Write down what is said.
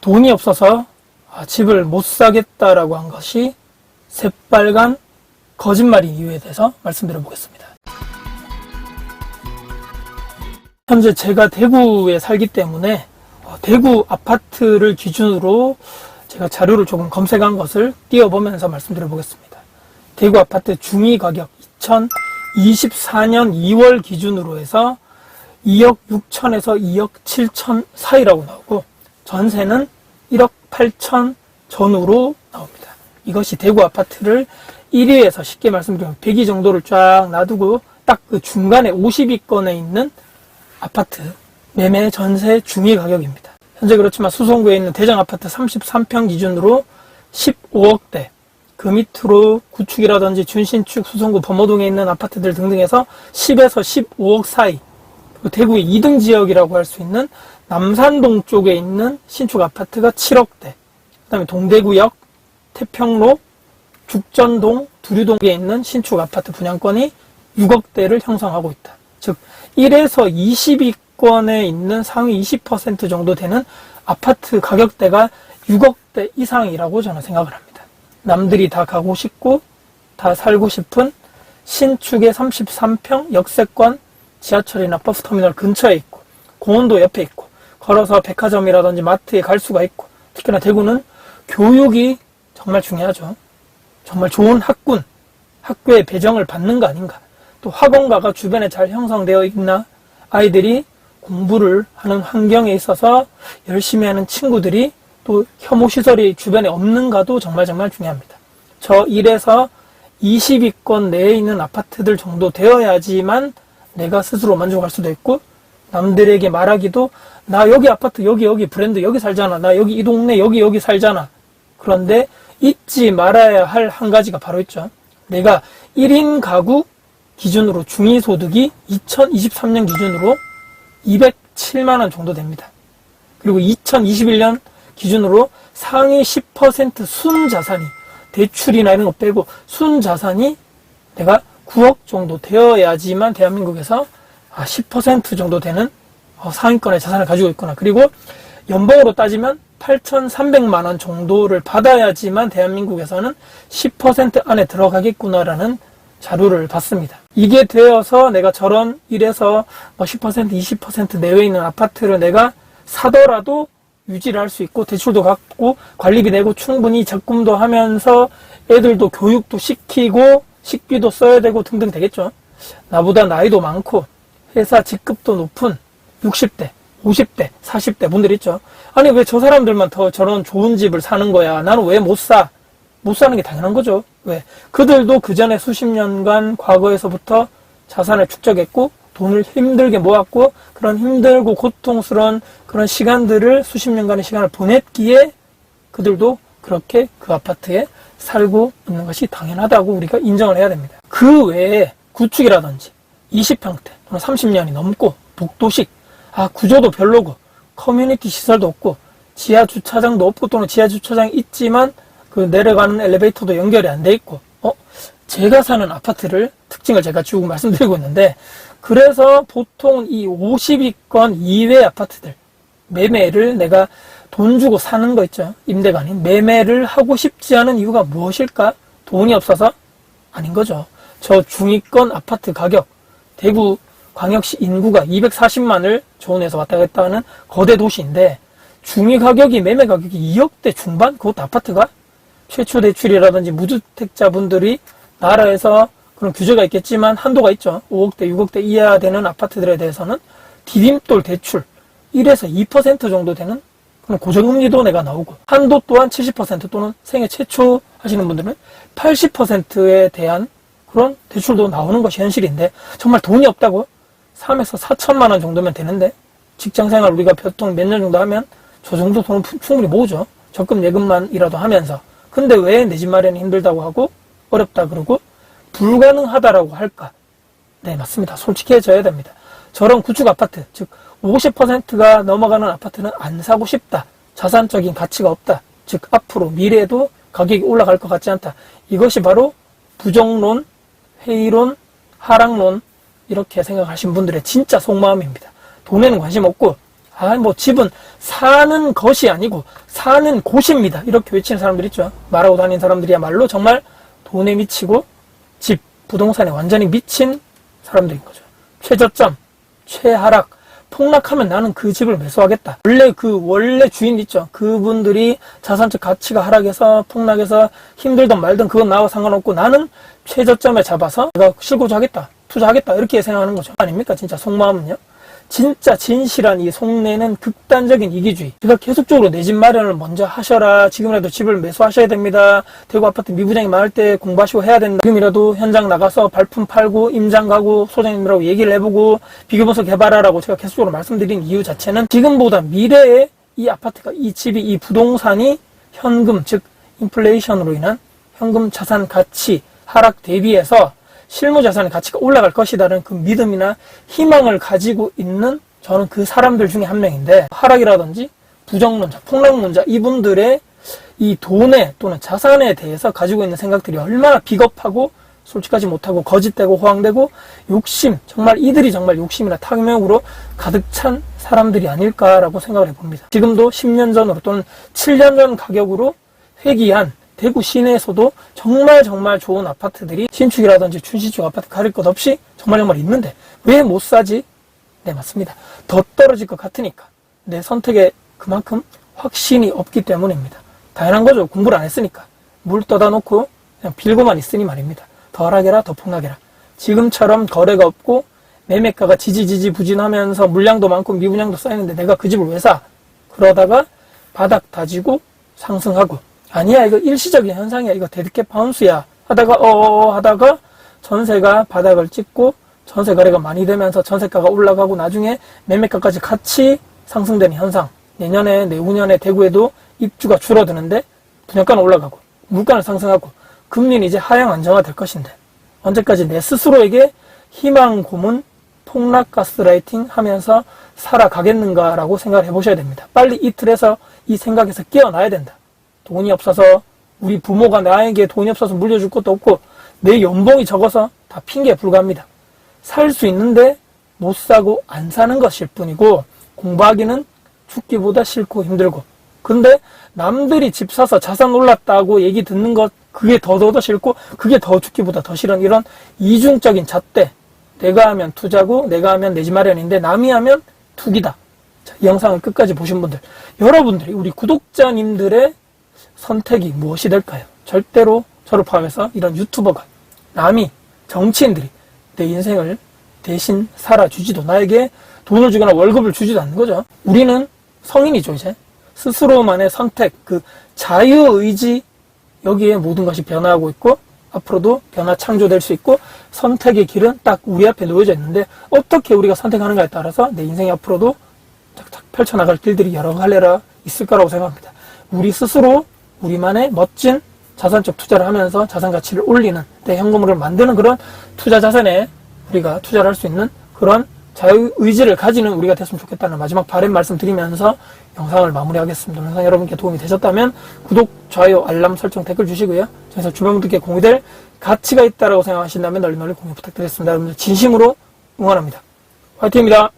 돈이 없어서 집을 못 사겠다라고 한 것이 새빨간 거짓말인 이유에 대해서 말씀드려 보겠습니다. 현재 제가 대구에 살기 때문에 대구 아파트를 기준으로 제가 자료를 조금 검색한 것을 띄워보면서 말씀드려 보겠습니다. 대구 아파트 중위 가격 2024년 2월 기준으로 해서 2억 6천에서 2억 7천 사이라고 나오고 전세는 1억 8천 전후로 나옵니다. 이것이 대구 아파트를 1위에서 쉽게 말씀드리면 100위 정도를 쫙 놔두고 딱 그 중간에 50위권에 있는 아파트 매매 전세 중위 가격입니다. 현재 그렇지만 수성구에 있는 대장 아파트 33평 기준으로 15억대, 그 밑으로 구축이라든지 준신축, 수성구 범어동에 있는 아파트들 등등해서 10에서 15억 사이, 그리고 대구의 2등 지역이라고 할 수 있는 남산동 쪽에 있는 신축 아파트가 7억대, 그 다음에 동대구역, 태평로, 죽전동, 두류동에 있는 신축 아파트 분양권이 6억대를 형성하고 있다. 즉 1에서 20위권에 있는 상위 20% 정도 되는 아파트 가격대가 6억대 이상이라고 저는 생각을 합니다. 남들이 다 가고 싶고 다 살고 싶은 신축의 33평 역세권, 지하철이나 버스터미널 근처에 있고 공원도 옆에 있고 걸어서 백화점이라든지 마트에 갈 수가 있고, 특히나 대구는 교육이 정말 중요하죠. 정말 좋은 학군, 학교에 배정을 받는 거 아닌가, 또 학원가가 주변에 잘 형성되어 있나, 아이들이 공부를 하는 환경에 있어서 열심히 하는 친구들이 또 혐오시설이 주변에 없는가도 정말 중요합니다. 저 1에서 20위권 내에 있는 아파트들 정도 되어야지만 내가 스스로 만족할 수도 있고, 남들에게 말하기도 나 여기 아파트 여기 브랜드 여기 살잖아, 나 여기 이 동네 여기 살잖아. 그런데 잊지 말아야 할 한 가지가 바로 있죠. 내가 1인 가구 기준으로 중위소득이 2023년 기준으로 207만원 정도 됩니다. 그리고 2021년 기준으로 상위 10% 순자산이, 대출이나 이런 거 빼고 순자산이 내가 9억 정도 되어야지만 대한민국에서 10% 정도 되는 상위권의 자산을 가지고 있구나. 그리고 연봉으로 따지면 8,300만원 정도를 받아야지만 대한민국에서는 10% 안에 들어가겠구나라는 자료를 봤습니다. 이게 되어서 내가 저런 1에서 10%, 20% 내외에 있는 아파트를 내가 사더라도 유지를 할 수 있고, 대출도 갚고 관리비 내고 충분히 적금도 하면서 애들도 교육도 시키고 식비도 써야 되고 등등 되겠죠. 나보다 나이도 많고 회사 직급도 높은 60대, 50대, 40대 분들 있죠. 아니 왜 저 사람들만 더 저런 좋은 집을 사는 거야? 나는 왜 못 사? 못 사는 게 당연한 거죠. 왜? 그들도 그 전에 수십 년간 과거에서부터 자산을 축적했고 돈을 힘들게 모았고 그런 힘들고 고통스러운 그런 시간들을, 수십 년간의 시간을 보냈기에 그들도 그렇게 그 아파트에 살고 있는 것이 당연하다고 우리가 인정을 해야 됩니다. 그 외에 구축이라든지 20평대 또는 30년이 넘고 복도식, 구조도 별로고 커뮤니티 시설도 없고 지하 주차장도 없고, 또는 지하 주차장이 있지만 그 내려가는 엘리베이터도 연결이 안 돼 있고, 제가 사는 아파트를 특징을 제가 쭉 말씀드리고 있는데, 그래서 보통 이 50위권 이외 아파트들 매매를 내가 돈 주고 사는 거 있죠. 임대가 아닌 매매를 하고 싶지 않은 이유가 무엇일까? 돈이 없어서? 아닌 거죠. 저 중위권 아파트 가격, 대구 광역시 인구가 240만을 조원해서 왔다 갔다 하는 거대 도시인데 중위 가격이, 매매 가격이 2억대 중반? 그것도 아파트가? 최초 대출이라든지 무주택자분들이 나라에서 그런 규제가 있겠지만 한도가 있죠. 5억대, 6억대 이하 되는 아파트들에 대해서는 디딤돌 대출 1에서 2% 정도 되는 그런 고정금리도 내가 나오고, 한도 또한 70% 또는 생애 최초 하시는 분들은 80%에 대한 그런 대출도 나오는 것이 현실인데, 정말 돈이 없다고 3에서 4천만 원 정도면 되는데, 직장생활 우리가 보통 몇 년 정도 하면 저 정도 돈은 충분히 모으죠. 적금 예금만이라도 하면서. 근데 왜 내 집 마련이 힘들다고 하고 어렵다 그러고 불가능하다라고 할까? 네, 맞습니다. 솔직해져야 됩니다. 저런 구축 아파트, 즉 50%가 넘어가는 아파트는 안 사고 싶다. 자산적인 가치가 없다. 즉 앞으로 미래에도 가격이 올라갈 것 같지 않다. 이것이 바로 부정론, 회의론, 하락론, 이렇게 생각하신 분들의 진짜 속마음입니다. 돈에는 관심 없고 뭐 집은 사는 것이 아니고 사는 곳입니다. 이렇게 외치는 사람들 있죠. 말하고 다니는 사람들이야말로 정말 돈에 미치고 집, 부동산에 완전히 미친 사람들인 거죠. 최저점, 최하락, 폭락하면 나는 그 집을 매수하겠다. 원래 주인 있죠. 그분들이 자산적 가치가 하락해서 폭락해서 힘들든 말든 그건 나와 상관없고 나는 최저점에 잡아서 내가 실고자 하겠다. 투자하겠다. 이렇게 생각하는 거죠. 아닙니까? 진짜 속마음은요. 진짜 진실한 이 속내는 극단적인 이기주의. 제가 계속적으로 내 집 마련을 먼저 하셔라. 지금이라도 집을 매수하셔야 됩니다. 대구 아파트 미부장이 많을 때 공부하시고 해야 된다. 지금이라도 현장 나가서 발품 팔고 임장 가고 소장님들하고 얘기를 해보고 비교분석 개발하라고 제가 계속적으로 말씀드린 이유 자체는 지금보다 미래에 이 아파트가, 이 집이, 이 부동산이 현금, 즉 인플레이션으로 인한 현금 자산 가치 하락 대비해서 실무 자산의 가치가 올라갈 것이라는 그 믿음이나 희망을 가지고 있는 저는 그 사람들 중에 한 명인데, 하락이라든지 부정론자, 폭락론자, 이분들의 이 돈에 또는 자산에 대해서 가지고 있는 생각들이 얼마나 비겁하고 솔직하지 못하고 거짓되고 호황되고 욕심, 정말 이들이 정말 욕심이나 탐욕으로 가득 찬 사람들이 아닐까라고 생각을 해봅니다. 지금도 10년 전으로 또는 7년 전 가격으로 회귀한 대구 시내에서도 정말 좋은 아파트들이 신축이라든지 준신축 아파트 가릴 것 없이 정말 있는데 왜 못 사지? 네, 맞습니다. 더 떨어질 것 같으니까. 내 선택에 그만큼 확신이 없기 때문입니다. 당연한 거죠. 공부를 안 했으니까. 물 떠다 놓고 그냥 빌고만 있으니 말입니다. 더 하락해라, 더 폭락해라. 지금처럼 거래가 없고 매매가가 지지지지 부진하면서 물량도 많고 미분양도 쌓이는데 내가 그 집을 왜 사? 그러다가 바닥 다지고 상승하고, 아니야 이거 일시적인 현상이야, 이거 데드캣 바운스야 하다가 전세가 바닥을 찍고 전세 거래가 많이 되면서 전세가가 올라가고 나중에 매매가까지 같이 상승되는 현상. 내년에 내후년에 대구에도 입주가 줄어드는데 분양가는 올라가고 물가는 상승하고 금리는 이제 하향 안정화 될 것인데 언제까지 내 스스로에게 희망 고문 폭락 가스라이팅 하면서 살아가겠는가라고 생각을 해보셔야 됩니다. 빨리 이 틀에서 이 생각에서 깨어나야 된다. 돈이 없어서, 우리 부모가 나에게 돈이 없어서 물려줄 것도 없고 내 연봉이 적어서 다 핑계에 불과합니다. 살 수 있는데 못 사고 안 사는 것일 뿐이고, 공부하기는 죽기보다 싫고 힘들고, 근데 남들이 집 사서 자산 올랐다고 얘기 듣는 것, 그게 더 싫고 그게 더 죽기보다 더 싫은 이런 이중적인 잣대. 내가 하면 투자고 내가 하면 내 집 마련인데 남이 하면 투기다. 자, 이 영상을 끝까지 보신 분들, 여러분들이, 우리 구독자님들의 선택이 무엇이 될까요? 절대로 저를 포함해서 이런 유튜버가, 남이, 정치인들이 내 인생을 대신 살아주지도, 나에게 돈을 주거나 월급을 주지도 않는 거죠. 우리는 성인이죠. 이제 스스로만의 선택, 그 자유의지, 여기에 모든 것이 변화하고 있고 앞으로도 변화 창조될 수 있고 선택의 길은 딱 우리 앞에 놓여져 있는데 어떻게 우리가 선택하는가에 따라서 내 인생이 앞으로도 착착 펼쳐나갈 길들이 여러 갈래라 있을 거라고 생각합니다. 우리 스스로 우리만의 멋진 자산적 투자를 하면서 자산 가치를 올리는, 내 현금을 만드는 그런 투자 자산에 우리가 투자를 할 수 있는 그런 자유의지를 가지는 우리가 됐으면 좋겠다는 마지막 바람 말씀드리면서 영상을 마무리하겠습니다. 영상 여러분께 도움이 되셨다면 구독, 좋아요, 알람 설정, 댓글 주시고요. 그래서 주변 분들께 공유될 가치가 있다고 생각하신다면 널리 공유 부탁드리겠습니다. 여러분들 진심으로 응원합니다. 화이팅입니다.